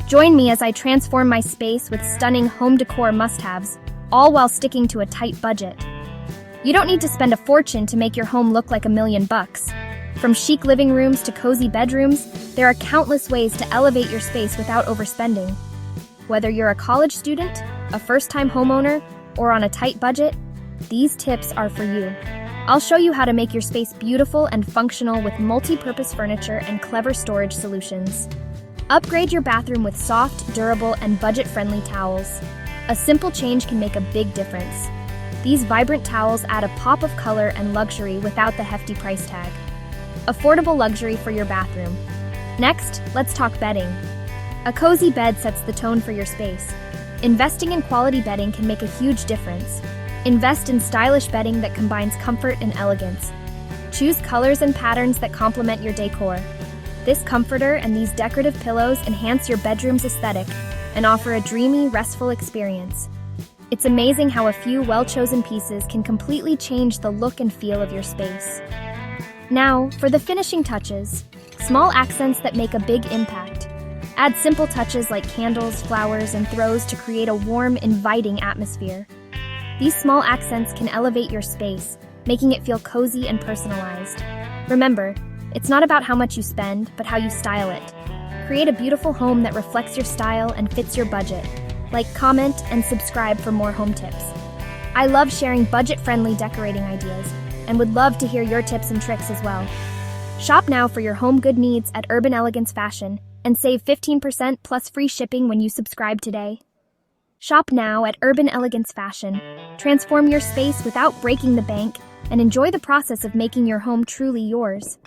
Join me as I transform my space with stunning home decor must-haves, all while sticking to a tight budget. You don't need to spend a fortune to make your home look like $1,000,000. From chic living rooms to cozy bedrooms, there are countless ways to elevate your space without overspending. Whether you're a college student, a first-time homeowner, or on a tight budget, these tips are for you. I'll show you how to make your space beautiful and functional with multi-purpose furniture and clever storage solutions. Upgrade your bathroom with soft, durable, and budget-friendly towels. A simple change can make a big difference. These vibrant towels add a pop of color and luxury without the hefty price tag. Affordable luxury for your bathroom. Next, let's talk bedding. A cozy bed sets the tone for your space. Investing in quality bedding can make a huge difference. Invest in stylish bedding that combines comfort and elegance. Choose colors and patterns that complement your decor. This comforter and these decorative pillows enhance your bedroom's aesthetic and offer a dreamy, restful experience. It's amazing how a few well-chosen pieces can completely change the look and feel of your space. Now, for the finishing touches. Small accents that make a big impact. Add simple touches like candles, flowers, and throws to create a warm, inviting atmosphere. These small accents can elevate your space, making it feel cozy and personalized. Remember, it's not about how much you spend, but how you style it. Create a beautiful home that reflects your style and fits your budget. Like, comment, and subscribe for more home tips. I love sharing budget-friendly decorating ideas and would love to hear your tips and tricks as well. Shop now for your home good needs at Urban Elegance Fashion and save 15% plus free shipping when you subscribe today. Shop now at Urban Elegance Fashion. Transform your space without breaking the bank and enjoy the process of making your home truly yours.